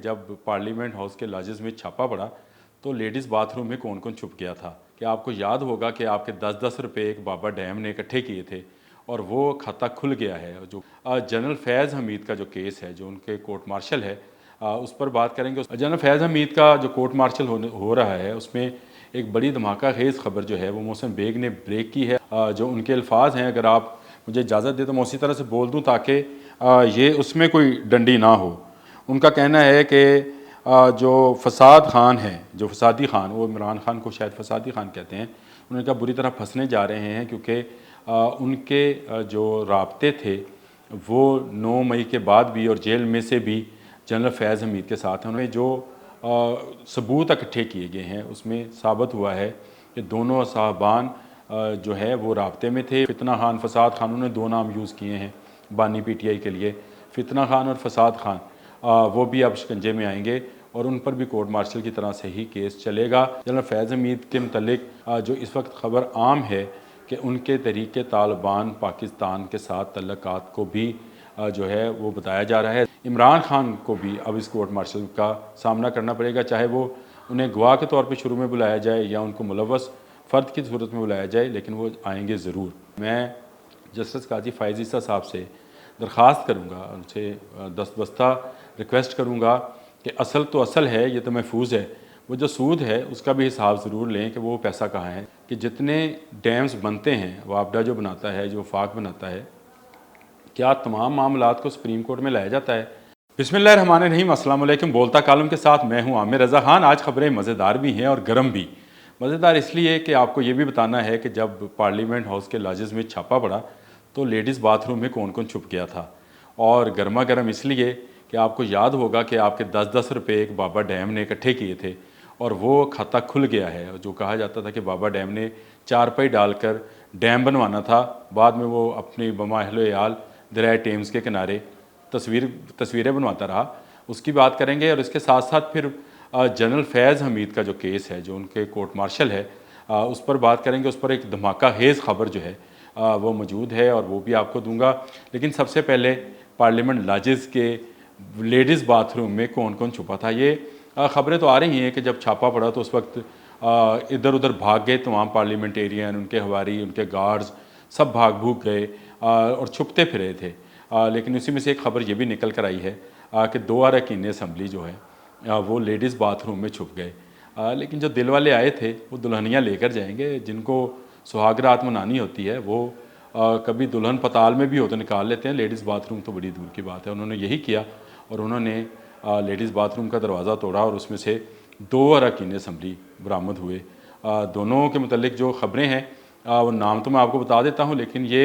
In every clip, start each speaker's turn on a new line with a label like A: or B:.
A: जब parliament house के lodges में छापा पड़ा तो लेडीज़ बाथरूम में कौन कौन छुप गया था। कि आपको याद होगा कि आपके 10-10 रुपये एक बाबा डैम ने इकट्ठे किए थे और वो खाता खुल गया है। जो जनरल फैज़ हमीद का जो केस है, जो उनके कोर्ट मार्शल है, उस पर बात करेंगे। जनरल फैज़ हमीद का जो कोर्ट मार्शल हो रहा है, उसमें एक बड़ी धमाका खेज़ खबर जो है वो मोहसिन बेग ने ब्रेक की है। जो उनके अल्फाज हैं, अगर आप मुझे इजाज़त दें तो मैं उसी तरह से बोल दूं ताकि ये उसमें कोई डंडी ना हो। उनका कहना है कि जो फसाद खान है, जो फसादी खान, वो इमरान खान को शायद फसादी खान कहते हैं, उन्होंने कहा बुरी तरह फंसने जा रहे हैं क्योंकि उनके जो राब्ते थे वो 9 मई के बाद भी और जेल में से भी जनरल फैज़ हमीद के साथ हैं। उन्होंने जो सबूत इकट्ठे किए गए हैं उसमें साबित हुआ है कि दोनों साहबान जो है वो राब्ते में थे। फितना खान, फसाद खान, उन्होंने 2 नाम यूज़ किए हैं बानी पीटीआई के लिए। फितना खान और फसाद खान वो भी अब शिकंजे में आएंगे और उन पर भी कोर्ट मार्शल की तरह से ही केस चलेगा। जनरल फैज़ हमीद के मतलब जो इस वक्त ख़बर आम है कि उनके तरीके तालिबान पाकिस्तान के साथ तल्लुकात को भी जो है वो बताया जा रहा है। इमरान खान को भी अब इस कोर्ट मार्शल का सामना करना पड़ेगा, चाहे वो उन्हें गवाह के तौर पे शुरू में बुलाया जाए या उनको मुलव्वस फ़र्द की सूरत में बुलाया जाए, लेकिन वो आएंगे ज़रूर। मैं जस्टिस काजी फ़ाइज़ ईसा साहब से दरख्वास्त करूँगा, उनसे दस्तबस्ता रिक्वेस्ट करूँगा कि असल तो असल है, ये तो महफूज है, वो जो सूद है उसका भी हिसाब ज़रूर लें कि वो पैसा कहाँ है। कि जितने डैम्स बनते हैं, वापडा जो बनाता है, जो फाक बनाता है, क्या तमाम मामलात को सुप्रीम कोर्ट में लाया जाता है। बिस्मिल्लाहिर्रहमानिर्रहीम, अस्सलाम वालेकुम। बोलता कालम के साथ मैं हूँ आमिर रज़ा खान। आज ख़बरें मज़ेदार भी हैं और गर्म भी। मज़ेदार इसलिए कि आपको ये भी बताना है कि जब पार्लियामेंट हाउस के लॉजेस में छापा पड़ा तो लेडीज़ बाथरूम में कौन कौन छुप गया था। और गर्मा गर्म इसलिए कि आपको याद होगा कि आपके 10-10 रुपये एक बाबा डैम ने इकट्ठे किए थे और वो खाता खुल गया है। जो कहा जाता था कि बाबा डैम ने चारपाई डालकर डैम बनवाना था, बाद में वो अपनी बमा अहल-ए-याल दरिया टेम्स के किनारे तस्वीरें बनवाता रहा। उसकी बात करेंगे और इसके साथ साथ फिर जनरल फैज़ हमीद का जो केस है, जो उनके कोर्ट मार्शल है, उस पर बात करेंगे। उस पर एक धमाका खेज़ खबर जो है वो मौजूद है और वो भी आपको दूंगा। लेकिन सबसे पहले पार्लियामेंट लॉजेस के लेडीज़ बाथरूम में कौन कौन छुपा था। ये ख़बरें तो आ रही हैं कि जब छापा पड़ा तो उस वक्त इधर उधर भाग गए तमाम पार्लियामेंटेरियन, उनके हवारी, उनके गार्ड्स सब भाग भूग गए और छुपते फिरे थे। लेकिन उसी में से एक ख़बर ये भी निकल कर आई है कि 2 अरकान असम्बली जो है वो लेडीज़ बाथरूम में छुप गए। लेकिन जो दिल वाले आए थे वो दुल्हनियाँ लेकर जाएंगे। जिनको सुहाग रात मनानी होती है वो कभी दुल्हन पताल में भी हो तो निकाल लेते हैं, लेडीज़ बाथरूम तो बड़ी दूर की बात है। उन्होंने यही किया और उन्होंने लेडीज़ बाथरूम का दरवाज़ा तोड़ा और उसमें से 2 अरकान असम्बली बरामद हुए। दोनों के मतलब जो ख़बरें हैं वो नाम तो मैं आपको बता देता हूँ, लेकिन ये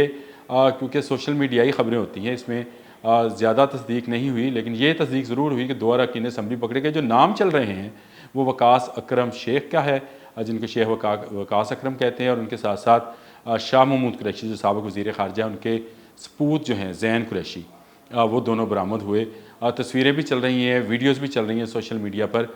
A: क्योंकि सोशल मीडियाई ख़बरें होती हैं, इसमें ज़्यादा तस्दीक नहीं हुई, लेकिन ये तस्दीक ज़रूर हुई कि 2 अरकान असम्बली पकड़े गए। जो नाम चल रहे हैं वो वकास अकरम शेख का है, जिनको शेख वकास अकरम कहते हैं, और उनके साथ साथ शाह महमूद कुरैशी जो साबिक़ वज़ीर ख़ारजा, उनके सपूत जो हैं ज़ैन कुरैशी, वो दोनों बरामद हुए। तस्वीरें भी चल रही हैं, वीडियोज़ भी चल रही हैं सोशल मीडिया पर।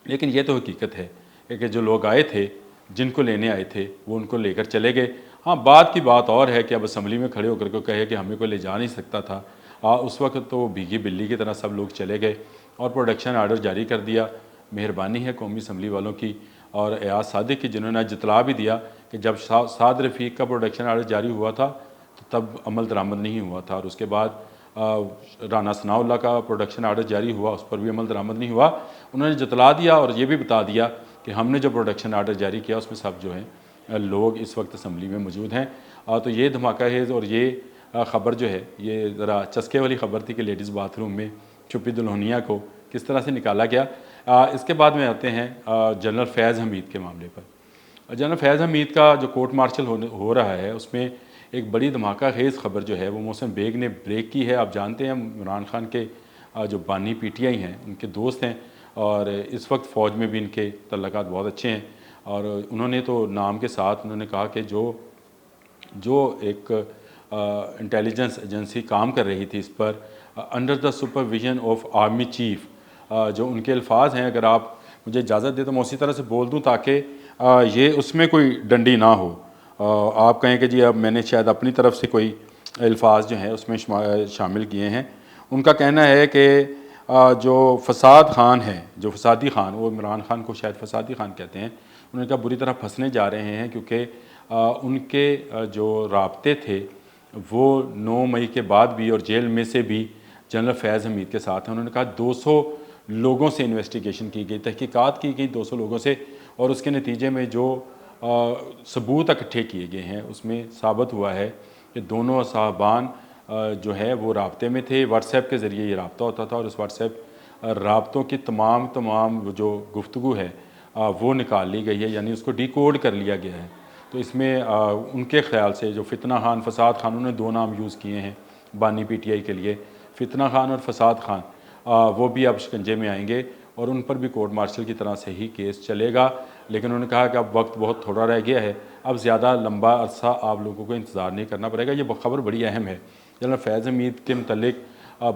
A: लेकिन ये तो हकीकत है कि जो लोग आए थे, जिनको लेने आए थे, वो उनको लेकर चले गए। हाँ, बात की बात और है कि अब असम्बली में खड़े होकर को कहे कि हमें कोई ले जा नहीं सकता था। उस वक्त तो भीगी बिल्ली की तरह सब लोग चले गए और प्रोडक्शन आर्डर जारी कर दिया। मेहरबानी है कौमी असम्बली वालों की और एयाज सादिक की, जिन्होंने आज इतला भी दिया कि जब साद रफ़ीक का प्रोडक्शन आर्डर जारी हुआ था तो तब अमल दरामद नहीं हुआ था, और उसके बाद राना सनाउल्लाह का प्रोडक्शन आर्डर जारी हुआ, उस पर भी अमल दरामद नहीं हुआ। उन्होंने जतला दिया और ये भी बता दिया कि हमने जो प्रोडक्शन आर्डर जारी किया उसमें सब जो हैं लोग इस वक्त असम्बली में मौजूद हैं। तो ये धमाका है और ये ख़बर जो है ये ज़रा चस्के वाली ख़बर थी कि लेडीज़ बाथरूम में छुपी दुल्हनिया को किस तरह से निकाला गया। इसके बाद में आते हैं जनरल फैज़ हमीद के मामले पर। जनरल फैज़ हमीद का जो कोर्ट मार्शल हो रहा है उसमें एक बड़ी धमाका खेज़ खबर जो है वो मोहसिन बेग ने ब्रेक की है। आप जानते हैं इमरान खान के जो बानी पीटीआई हैं, उनके दोस्त हैं और इस वक्त फ़ौज में भी इनके तल्लुकात बहुत अच्छे हैं। और उन्होंने तो नाम के साथ उन्होंने कहा कि जो एक इंटेलिजेंस एजेंसी काम कर रही थी इस पर under the supervision of army chief, जो उनके अल्फाज हैं, अगर आप मुझे इजाज़त दें तो मैं उसी तरह से बोल दूं ताकि ये उसमें कोई डंडी ना हो। आप कहें कि जी अब मैंने शायद अपनी तरफ से कोई अल्फाज जो हैं उसमें शामिल किए हैं। उनका कहना है कि जो फसाद खान है, जो फसादी खान, वो इमरान खान को शायद फसादी खान कहते हैं, उन्होंने कहा बुरी तरह फंसने जा रहे हैं क्योंकि उनके जो राब्ते थे वो 9 मई के बाद भी और जेल में से भी जनरल फैज़ हमीद के साथ हैं। उन्होंने कहा 200 लोगों से इन्वेस्टिगेशन की गई, तहकीकात की गई 200 लोगों से, और उसके नतीजे में जो सबूत इकट्ठे किए गए हैं उसमें साबित हुआ है कि दोनों साहबान जो है वो राब्ते में थे। व्हाट्सएप के ज़रिए ये रब्ता होता था और उस व्हाट्सएप राब्तों की तमाम जो गुफ्तगू है वो निकाल ली गई है, यानी उसको डिकोड कर लिया गया है। तो इसमें उनके ख्याल से जो फितना खान, फसाद खान, उन्होंने 2 नाम यूज़ किए हैं बानी पीटीआई के लिए, फितना खान और फसाद खान, वो भी अब शिकंजे में आएंगे और उन पर भी कोर्ट मार्शल की तरह से ही केस चलेगा। लेकिन उन्होंने कहा कि अब वक्त बहुत थोड़ा रह गया है, अब ज़्यादा लंबा अरसा आप लोगों को इंतज़ार नहीं करना पड़ेगा। ये खबर बड़ी अहम है। जनरल फैज़ हमीद के मतलब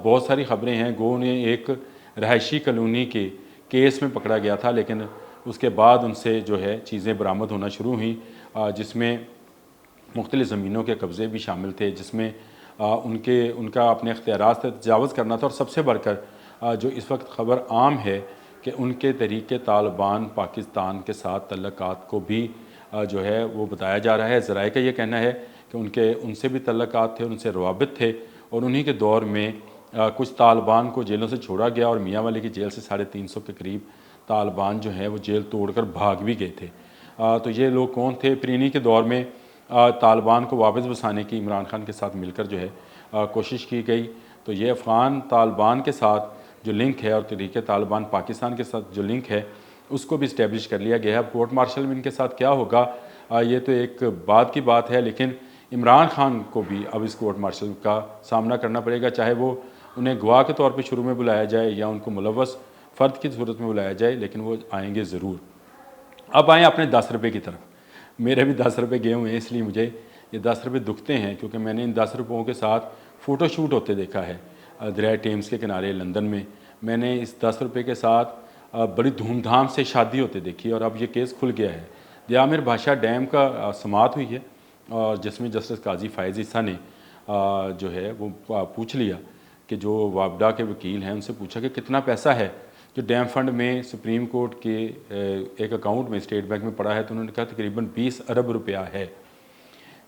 A: बहुत सारी ख़बरें हैं। गो उन्हें एक रहायशी कॉलोनी के केस में पकड़ा गया था, लेकिन उसके बाद उनसे जो है चीज़ें बरामद होना शुरू हुई, जिसमें मुख्तलिफ़ ज़मीनों के कब्ज़े भी शामिल थे, जिसमें उनका अपने अख्तियारात से तजावुज़ करना था। और सबसे बढ़कर जो इस वक्त ख़बर आम है कि उनके तरीक़े तालिबान पाकिस्तान के साथ तल्लुकात को भी जो है वो बताया जा रहा है। ज़राए का ये कहना है कि उनसे भी तल्लुकात थे, उनसे रवाबित थे, और उन्हीं के दौर में कुछ तालिबान को जेलों से छोड़ा गया और मियाँ वाली की जेल से 350 के करीब तालिबान जो है वो जेल तोड़कर भाग भी गए थे। तो ये लोग कौन थे? फिर इन्हीं के दौर में तालिबान को वापस बसाने की इमरान खान के साथ मिलकर जो है कोशिश की गई। तो ये अफ़गान तालिबान के साथ जो लिंक है और तरीक़े तालिबान पाकिस्तान के साथ जो लिंक है उसको भी इस्टेब्लिश कर लिया गया है। अब कोर्ट मार्शल में इनके साथ क्या होगा ये तो एक बाद की बात है, लेकिन इमरान खान को भी अब इस कोर्ट मार्शल का सामना करना पड़ेगा, चाहे वो उन्हें गवाह के तौर पे शुरू में बुलाया जाए या उनको मुलव्वस फ़र्द की सूरत में बुलाया जाए, लेकिन वो आएंगे ज़रूर। अब आएँ अपने 10 रुपये की तरफ। मेरे भी 10 रुपये गए हुए हैं, इसलिए मुझे ये 10 रुपये दुखते हैं, क्योंकि मैंने इन 10 रुपयों के साथ फ़ोटोशूट होते देखा है दरिया टेम्स के किनारे लंदन में। मैंने इस 10 रुपये के साथ बड़ी धूमधाम से शादी होते देखी, और अब ये केस खुल गया है। दियामिर बादशाह डैम का समाअत हुई है, और जिसमें जस्टिस काजी फ़ायज़ ईसा ने जो है वो पूछ लिया कि जो वापडा के वकील हैं उनसे पूछा कि कितना पैसा है जो डैम फंड में सुप्रीम कोर्ट के एक अकाउंट में स्टेट बैंक में पड़ा है। तो उन्होंने कहा तकरीबन 20 अरब रुपया है।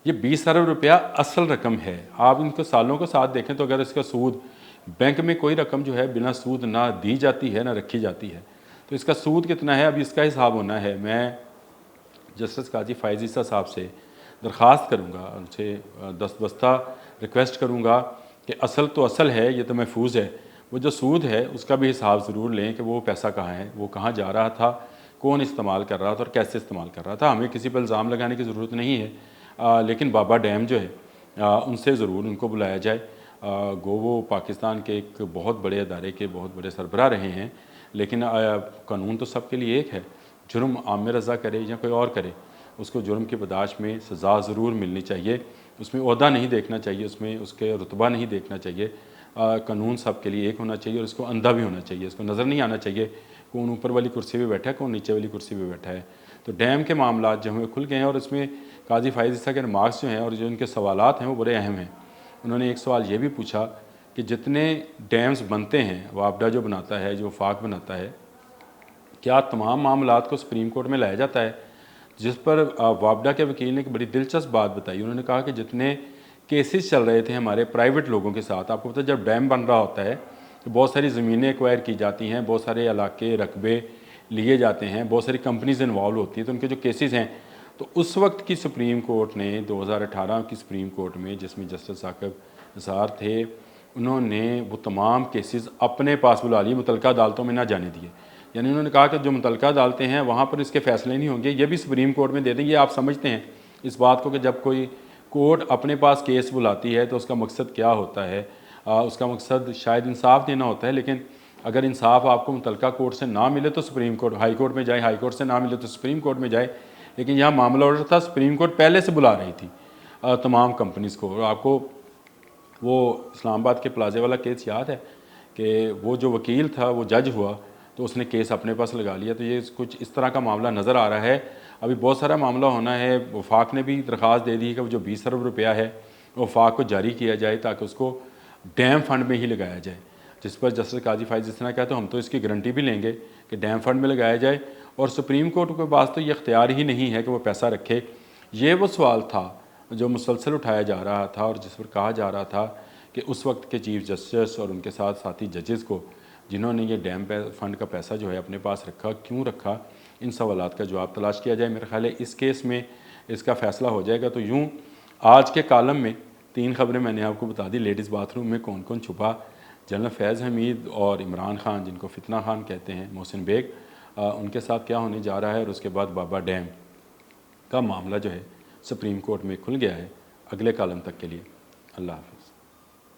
A: ये 20 अरब रुपया असल रकम है। आप इनको सालों को साथ देखें तो अगर इसका सूद, बैंक में कोई रकम जो है बिना सूद ना दी जाती है ना रखी जाती है, तो इसका सूद कितना है अभी इसका हिसाब होना है। मैं जस्टिस काजी फ़ायज़ ईसा साहब से दरख्वास्त करूँगा, उनसे दस्तबस्ता रिक्वेस्ट करूँगा कि असल तो असल है, ये तो महफूज है, वो जो सूद है उसका भी हिसाब ज़रूर लें कि वो पैसा कहाँ है, वो कहाँ जा रहा था, कौन इस्तेमाल कर रहा था और कैसे इस्तेमाल कर रहा था। हमें किसी पर इल्ज़ाम लगाने की ज़रूरत नहीं है, लेकिन बाबा डैम जो है उनसे ज़रूर उनको बुलाया जाए। गो वो पाकिस्तान के एक बहुत बड़े अदारे के बहुत बड़े सरबराह रहे हैं, लेकिन कानून तो सबके लिए एक है। जुर्म आमिर रज़ा करे या कोई और करे, उसको जुर्म की बर्दाश्त में सज़ा ज़रूर मिलनी चाहिए। उसमें ओहदा नहीं देखना चाहिए, उसमें उसके रुतबा नहीं देखना चाहिए। कानून सब के लिए एक होना चाहिए और इसको अंधा भी होना चाहिए। इसको नज़र नहीं आना चाहिए कौन ऊपर वाली कुर्सी पे बैठा है, कौन नीचे वाली कुर्सी पे बैठा है। तो डैम के मामला जो हैं खुल गए हैं, और इसमें काजी फ़ायज़ ईसा के रिमार्क्स जो हैं और जो उनके सवालात हैं वो बड़े अहम हैं। उन्होंने एक सवाल ये भी पूछा कि जितने डैम्स बनते हैं, वापडा जो बनाता है, जो वफाक बनाता है, क्या तमाम मामलात को सुप्रीम कोर्ट में लाया जाता है? जिस पर वापडा के वकील ने एक बड़ी दिलचस्प बात बताई। उन्होंने कहा कि जितने केसेस चल रहे थे हमारे प्राइवेट लोगों के साथ, आपको पता है जब डैम बन रहा होता है तो बहुत सारी ज़मीनें एक्वायर की जाती हैं, बहुत सारे इलाके रकबे लिए जाते हैं, बहुत सारी कंपनीज इन्वॉल्व होती हैं। तो उनके जो केसेस हैं, तो उस वक्त की सुप्रीम कोर्ट ने 2018 की सुप्रीम कोर्ट में, जिसमें जस्टिस साकिब निसार थे, उन्होंने वो तमाम केसेस अपने पास बुला लिए, मुतलका अदालतों में ना जाने दिए। यानी उन्होंने कहा कि जो मुतलका अदालतें हैं वहाँ पर इसके फ़ैसले नहीं होंगे, ये भी सुप्रीम कोर्ट में दे देंगे। आप समझते हैं इस बात को कि जब कोई कोर्ट अपने पास केस बुलाती है तो उसका मकसद क्या होता है? उसका मकसद शायद इंसाफ देना होता है, लेकिन अगर इंसाफ आपको मुतलका कोर्ट से ना मिले तो सुप्रीम कोर्ट, हाई कोर्ट में जाए, हाई कोर्ट से ना मिले तो सुप्रीम कोर्ट में जाए। लेकिन यहाँ मामला ऑर्डर था, सुप्रीम कोर्ट पहले से बुला रही थी तमाम कंपनीज़ को। और आपको वो इस्लामाबाद के प्लाजे वाला केस याद है कि वो जो वकील था वो जज हुआ तो उसने केस अपने पास लगा लिया। तो ये कुछ इस तरह का मामला नज़र आ रहा है। अभी बहुत सारा मामला होना है। वफाक ने भी दरख्वास्त दे दी कि वो जो 20 अरब रुपया है वफाक को जारी किया जाए ताकि उसको डैम फंड में ही लगाया जाए। जिस पर जस्टिस काजी फाइज इस तरह कहते हम तो इसकी गारंटी भी लेंगे कि डैम फंड में लगाया जाए, और सुप्रीम कोर्ट के पास तो ये इख्तियार ही नहीं है कि वो पैसा रखे। ये वो सवाल था जो मुसलसल उठाया जा रहा था और जिस पर कहा जा रहा था कि उस वक्त के चीफ जस्टिस और उनके साथ साथी जजेस को, जिन्होंने ये डैम फंड का पैसा जो है अपने पास रखा, क्यों रखा, इन सवालात का जवाब तलाश किया जाए। मेरा ख्याल है इस केस में इसका फ़ैसला हो जाएगा। तो यूँ आज के कालम में 3 खबरें मैंने आपको बता दी। लेडीज़ बाथरूम में कौन कौन छुपा, जनरल फैज़ हमीद और इमरान खान, जिनको फितना खान कहते हैं, मोहसिन बेग, उनके साथ क्या होने जा रहा है, और उसके बाद बाबा डैम का मामला जो है सुप्रीम कोर्ट में खुल गया है अगले कालम तक के लिए। अल्लाह हाफ़िज़।